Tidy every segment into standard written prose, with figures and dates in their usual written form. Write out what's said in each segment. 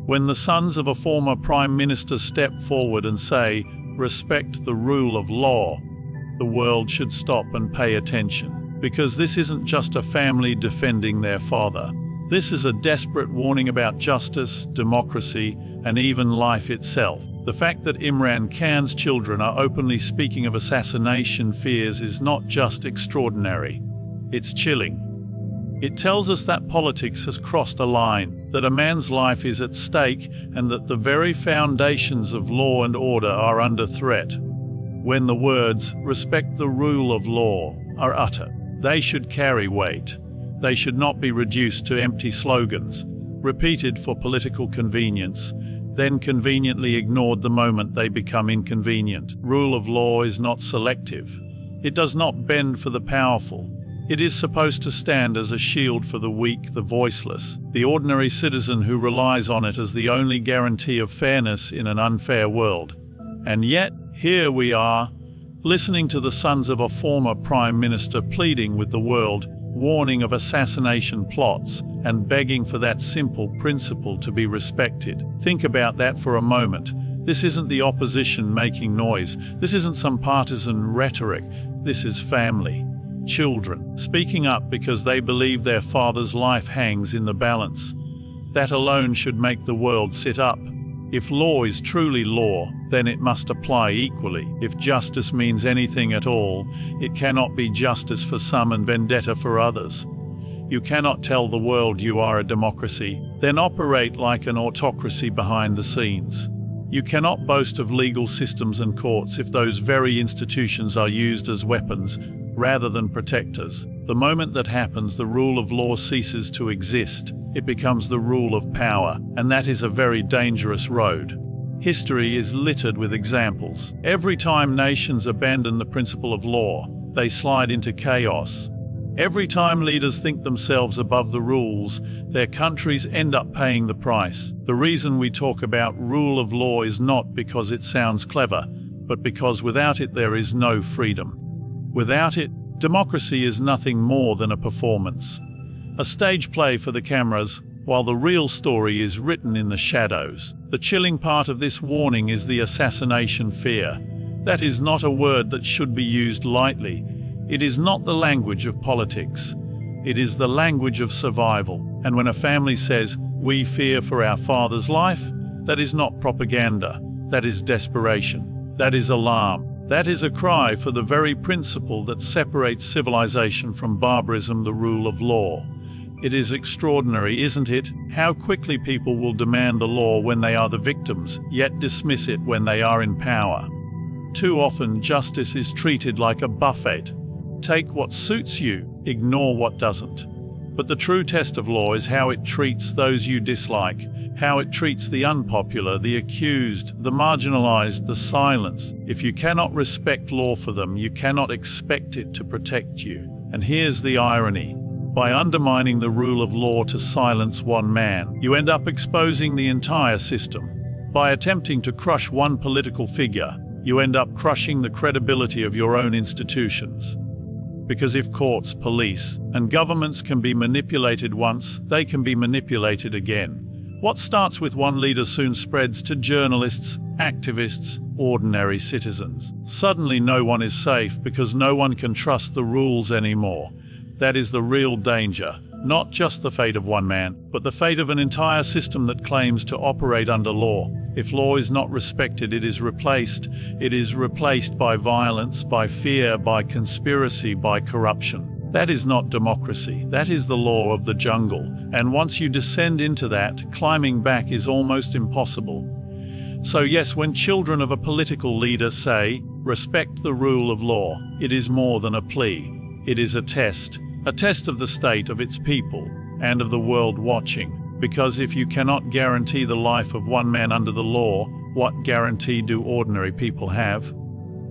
When the sons of a former prime minister step forward and say, "Respect the rule of law," the world should stop and pay attention. Because this isn't just a family defending their father. This is a desperate warning about justice, democracy, and even life itself. The fact that Imran Khan's children are openly speaking of assassination fears is not just extraordinary, it's chilling. It tells us that politics has crossed a line, that a man's life is at stake, and that the very foundations of law and order are under threat. When the words, "respect the rule of law," are uttered, they should carry weight. They should not be reduced to empty slogans, repeated for political convenience, then conveniently ignored the moment they become inconvenient. Rule of law is not selective. It does not bend for the powerful. It is supposed to stand as a shield for the weak, the voiceless, the ordinary citizen who relies on it as the only guarantee of fairness in an unfair world. And yet, here we are, listening to the sons of a former prime minister pleading with the world, warning of assassination plots, and begging for that simple principle to be respected. Think about that for a moment. This isn't the opposition making noise. This isn't some partisan rhetoric. This is family, children, speaking up because they believe their father's life hangs in the balance. That alone should make the world sit up. If law is truly law, then it must apply equally. If justice means anything at all, it cannot be justice for some and vendetta for others. You cannot tell the world you are a democracy, then operate like an autocracy behind the scenes. You cannot boast of legal systems and courts if those very institutions are used as weapons rather than protectors. The moment that happens, the rule of law ceases to exist. It becomes the rule of power, and that is a very dangerous road. History is littered with examples. Every time nations abandon the principle of law, they slide into chaos. Every time leaders think themselves above the rules, their countries end up paying the price. The reason we talk about rule of law is not because it sounds clever, but because without it there is no freedom. Without it, democracy is nothing more than a performance, a stage play for the cameras, while the real story is written in the shadows. The chilling part of this warning is the assassination fear. That is not a word that should be used lightly. It is not the language of politics. It is the language of survival. And when a family says, "We fear for our father's life," that is not propaganda. That is desperation. That is alarm. That is a cry for the very principle that separates civilization from barbarism, the rule of law. It is extraordinary, isn't it, how quickly people will demand the law when they are the victims, yet dismiss it when they are in power. Too often, justice is treated like a buffet. Take what suits you, ignore what doesn't. But the true test of law is how it treats those you dislike, how it treats the unpopular, the accused, the marginalized, the silenced. If you cannot respect law for them, you cannot expect it to protect you. And here's the irony. By undermining the rule of law to silence one man, you end up exposing the entire system. By attempting to crush one political figure, you end up crushing the credibility of your own institutions. Because if courts, police, and governments can be manipulated once, they can be manipulated again. What starts with one leader soon spreads to journalists, activists, ordinary citizens. Suddenly no one is safe because no one can trust the rules anymore. That is the real danger. Not just the fate of one man, but the fate of an entire system that claims to operate under law. If law is not respected, it is replaced. It is replaced by violence, by fear, by conspiracy, by corruption. That is not democracy. That is the law of the jungle. And once you descend into that, climbing back is almost impossible. So yes, when children of a political leader say, "Respect the rule of law," it is more than a plea. It is a test of the state, of its people, and of the world watching. Because if you cannot guarantee the life of one man under the law, what guarantee do ordinary people have?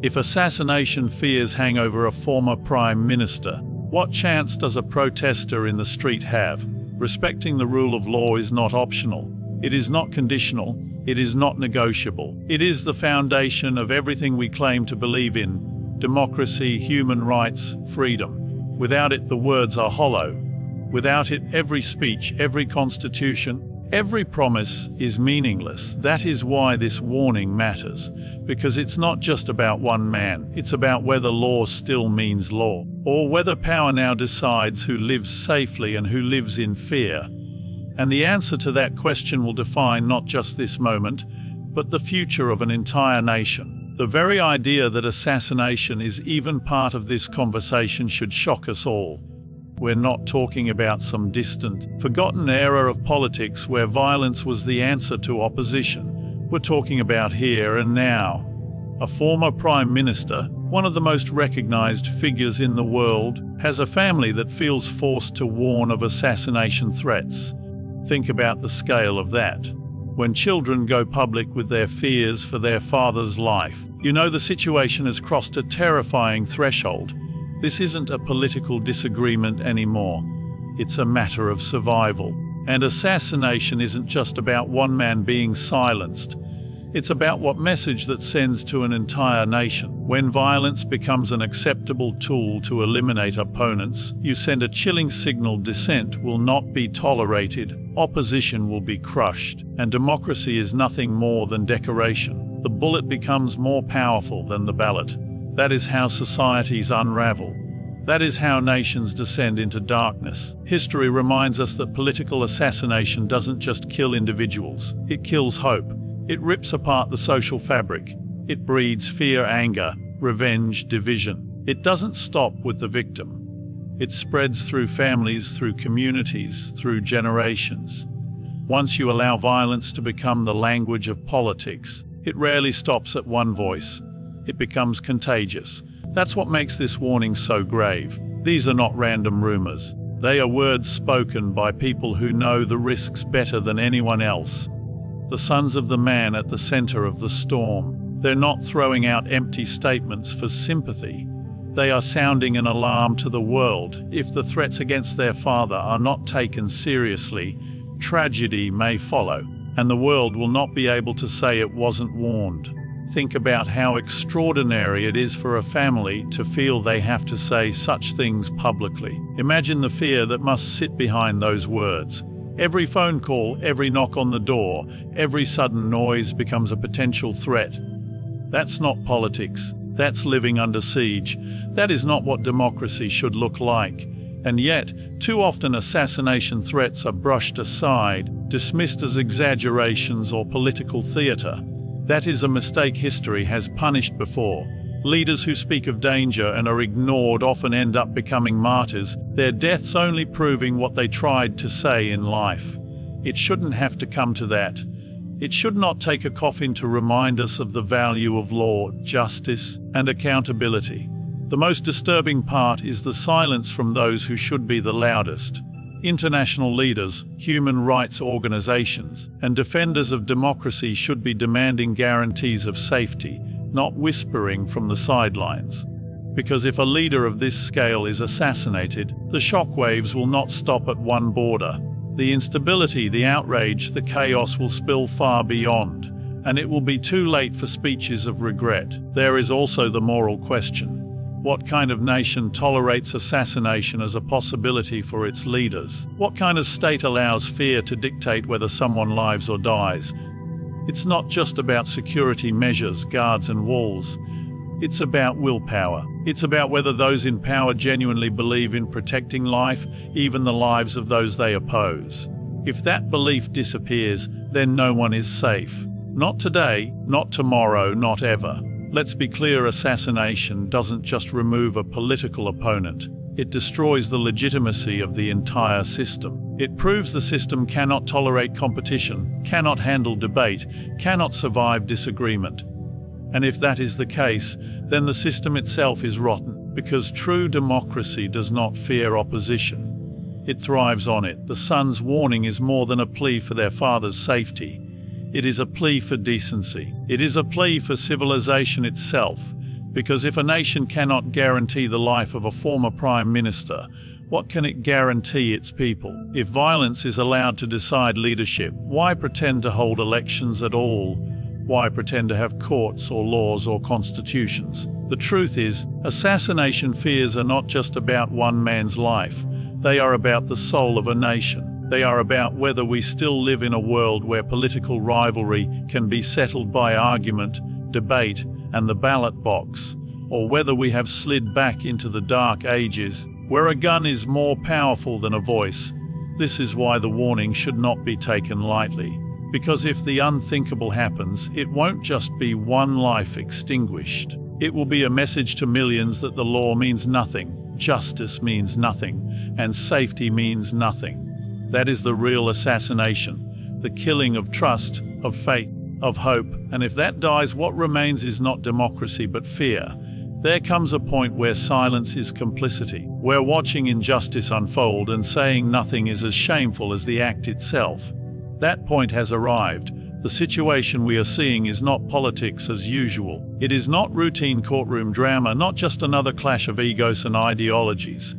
If assassination fears hang over a former prime minister, what chance does a protester in the street have? Respecting the rule of law is not optional. It is not conditional. It is not negotiable. It is the foundation of everything we claim to believe in: democracy, human rights, freedom. Without it, the words are hollow. Without it, every speech, every constitution, Every promise is meaningless. That is why this warning matters, because it's not just about one man. It's about whether law still means law, or whether power now decides who lives safely and who lives in fear. And the answer to that question will define not just this moment, but the future of an entire nation. The very idea that assassination is even part of this conversation should shock us all. We're not talking about some distant, forgotten era of politics where violence was the answer to opposition. We're talking about here and now. A former prime minister, one of the most recognized figures in the world, has a family that feels forced to warn of assassination threats. Think about the scale of that. When children go public with their fears for their father's life, you know the situation has crossed a terrifying threshold. This isn't a political disagreement anymore. It's a matter of survival. And assassination isn't just about one man being silenced. It's about what message that sends to an entire nation. When violence becomes an acceptable tool to eliminate opponents, you send a chilling signal: dissent will not be tolerated, opposition will be crushed, and democracy is nothing more than decoration. The bullet becomes more powerful than the ballot. That is how societies unravel. That is how nations descend into darkness. History reminds us that political assassination doesn't just kill individuals. It kills hope. It rips apart the social fabric. It breeds fear, anger, revenge, division. It doesn't stop with the victim. It spreads through families, through communities, through generations. Once you allow violence to become the language of politics, it rarely stops at one voice. It becomes contagious. That's what makes this warning so grave. These are not random rumors. They are words spoken by people who know the risks better than anyone else. The sons of the man at the center of the storm. They're not throwing out empty statements for sympathy. They are sounding an alarm to the world. If the threats against their father are not taken seriously, tragedy may follow, and the world will not be able to say it wasn't warned. Think about how extraordinary it is for a family to feel they have to say such things publicly. Imagine the fear that must sit behind those words. Every phone call, every knock on the door, every sudden noise becomes a potential threat. That's not politics. That's living under siege. That is not what democracy should look like. And yet, too often assassination threats are brushed aside, dismissed as exaggerations or political theater. That is a mistake history has punished before. Leaders who speak of danger and are ignored often end up becoming martyrs, their deaths only proving what they tried to say in life. It shouldn't have to come to that. It should not take a coffin to remind us of the value of law, justice, and accountability. The most disturbing part is the silence from those who should be the loudest. International leaders, human rights organizations, and defenders of democracy should be demanding guarantees of safety, not whispering from the sidelines. Because if a leader of this scale is assassinated, the shockwaves will not stop at one border. The instability, the outrage, the chaos will spill far beyond, and it will be too late for speeches of regret. There is also the moral question. What kind of nation tolerates assassination as a possibility for its leaders? What kind of state allows fear to dictate whether someone lives or dies? It's not just about security measures, guards and walls. It's about willpower. It's about whether those in power genuinely believe in protecting life, even the lives of those they oppose. If that belief disappears, then no one is safe. Not today, not tomorrow, not ever. Let's be clear, assassination doesn't just remove a political opponent. It destroys the legitimacy of the entire system. It proves the system cannot tolerate competition, cannot handle debate, cannot survive disagreement. And if that is the case, then the system itself is rotten, because true democracy does not fear opposition. It thrives on it. The son's warning is more than a plea for their father's safety. It is a plea for decency. It is a plea for civilization itself. Because if a nation cannot guarantee the life of a former prime minister, what can it guarantee its people? If violence is allowed to decide leadership, why pretend to hold elections at all? Why pretend to have courts or laws or constitutions? The truth is, assassination fears are not just about one man's life. They are about the soul of a nation. They are about whether we still live in a world where political rivalry can be settled by argument, debate, and the ballot box, or whether we have slid back into the dark ages, where a gun is more powerful than a voice. This is why the warning should not be taken lightly. Because if the unthinkable happens, it won't just be one life extinguished. It will be a message to millions that the law means nothing, justice means nothing, and safety means nothing. That is the real assassination, the killing of trust, of faith, of hope. And if that dies, what remains is not democracy but fear. There comes a point where silence is complicity, where watching injustice unfold and saying nothing is as shameful as the act itself. That point has arrived. The situation we are seeing is not politics as usual. It is not routine courtroom drama, not just another clash of egos and ideologies.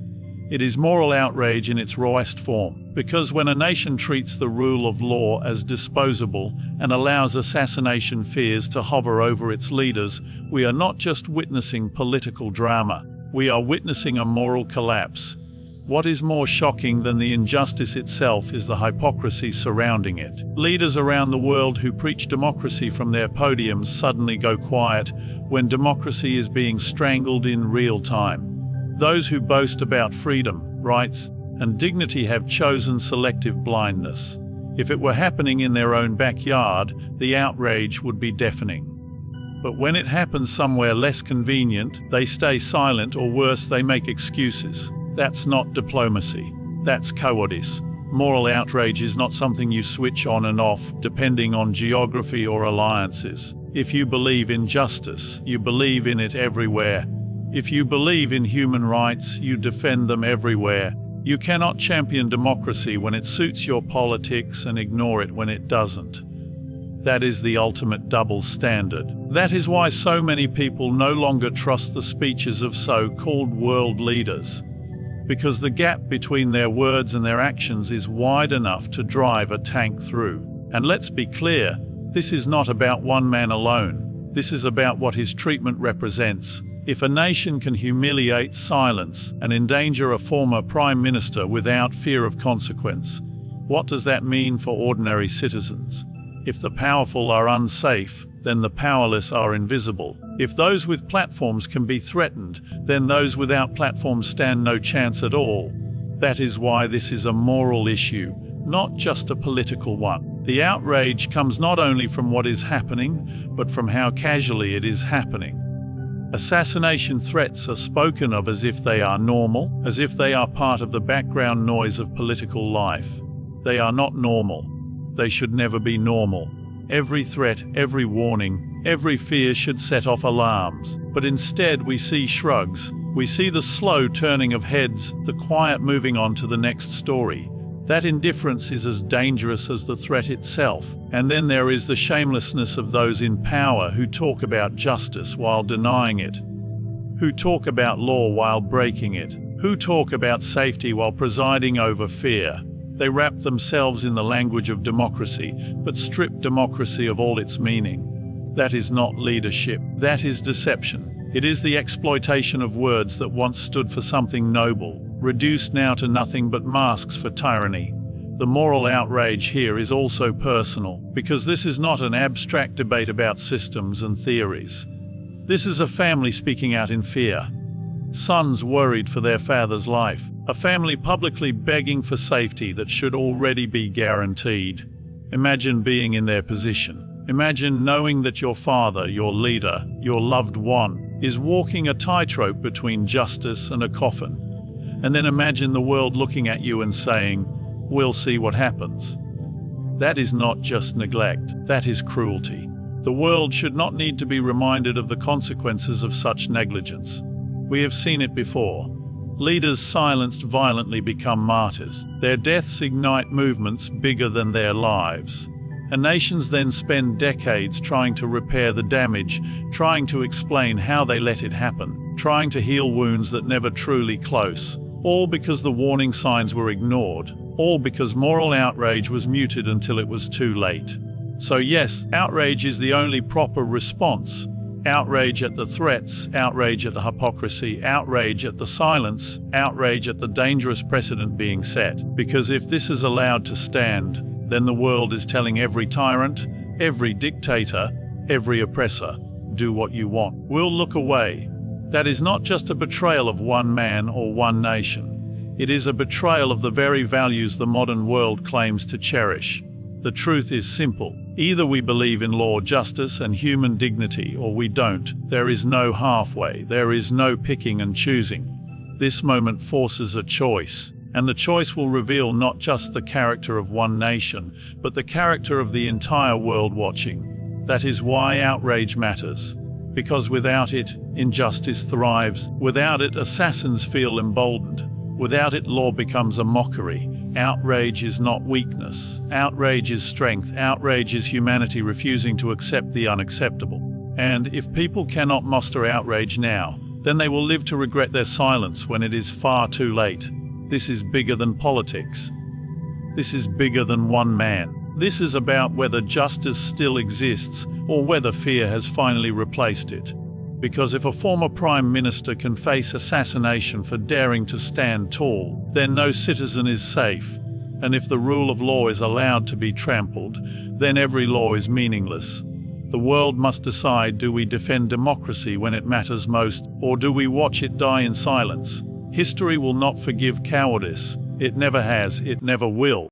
It is moral outrage in its rawest form, because when a nation treats the rule of law as disposable and allows assassination fears to hover over its leaders, we are not just witnessing political drama, we are witnessing a moral collapse. What is more shocking than the injustice itself is the hypocrisy surrounding it. Leaders around the world who preach democracy from their podiums suddenly go quiet when democracy is being strangled in real time. Those who boast about freedom, rights, and dignity have chosen selective blindness. If it were happening in their own backyard, the outrage would be deafening. But when it happens somewhere less convenient, they stay silent, or worse, they make excuses. That's not diplomacy. That's cowardice. Moral outrage is not something you switch on and off, depending on geography or alliances. If you believe in justice, you believe in it everywhere. If you believe in human rights, you defend them everywhere. You cannot champion democracy when it suits your politics and ignore it when it doesn't. That is the ultimate double standard. That is why so many people no longer trust the speeches of so-called world leaders. Because the gap between their words and their actions is wide enough to drive a tank through. And let's be clear, this is not about one man alone. This is about what his treatment represents. If a nation can humiliate, silence, and endanger a former prime minister without fear of consequence, what does that mean for ordinary citizens? If the powerful are unsafe, then the powerless are invisible. If those with platforms can be threatened, then those without platforms stand no chance at all. That is why this is a moral issue, not just a political one. The outrage comes not only from what is happening, but from how casually it is happening. Assassination threats are spoken of as if they are normal, as if they are part of the background noise of political life. They are not normal. They should never be normal. Every threat, every warning, every fear should set off alarms. But instead we see shrugs. We see the slow turning of heads, the quiet moving on to the next story. That indifference is as dangerous as the threat itself. And then there is the shamelessness of those in power who talk about justice while denying it, who talk about law while breaking it, who talk about safety while presiding over fear. They wrap themselves in the language of democracy, but strip democracy of all its meaning. That is not leadership. That is deception. It is the exploitation of words that once stood for something noble, reduced now to nothing but masks for tyranny. The moral outrage here is also personal, because this is not an abstract debate about systems and theories. This is a family speaking out in fear. Sons worried for their father's life. A family publicly begging for safety that should already be guaranteed. Imagine being in their position. Imagine knowing that your father, your leader, your loved one, is walking a tightrope between justice and a coffin. And then imagine the world looking at you and saying, "We'll see what happens." That is not just neglect, that is cruelty. The world should not need to be reminded of the consequences of such negligence. We have seen it before. Leaders silenced violently become martyrs. Their deaths ignite movements bigger than their lives. And nations then spend decades trying to repair the damage, trying to explain how they let it happen, trying to heal wounds that never truly close. All because the warning signs were ignored. All because moral outrage was muted until it was too late. So yes, outrage is the only proper response. Outrage at the threats, outrage at the hypocrisy, outrage at the silence, outrage at the dangerous precedent being set. Because if this is allowed to stand, then the world is telling every tyrant, every dictator, every oppressor, do what you want. We'll look away. That is not just a betrayal of one man or one nation. It is a betrayal of the very values the modern world claims to cherish. The truth is simple. Either we believe in law, justice, and human dignity, or we don't. There is no halfway. There is no picking and choosing. This moment forces a choice, and the choice will reveal not just the character of one nation, but the character of the entire world watching. That is why outrage matters. Because without it, injustice thrives. Without it, assassins feel emboldened. Without it, law becomes a mockery. Outrage is not weakness. Outrage is strength. Outrage is humanity refusing to accept the unacceptable. And if people cannot muster outrage now, then they will live to regret their silence when it is far too late. This is bigger than politics. This is bigger than one man. This is about whether justice still exists or whether fear has finally replaced it. Because if a former prime minister can face assassination for daring to stand tall, then no citizen is safe. And if the rule of law is allowed to be trampled, then every law is meaningless. The world must decide, do we defend democracy when it matters most, or do we watch it die in silence? History will not forgive cowardice. It never has, it never will.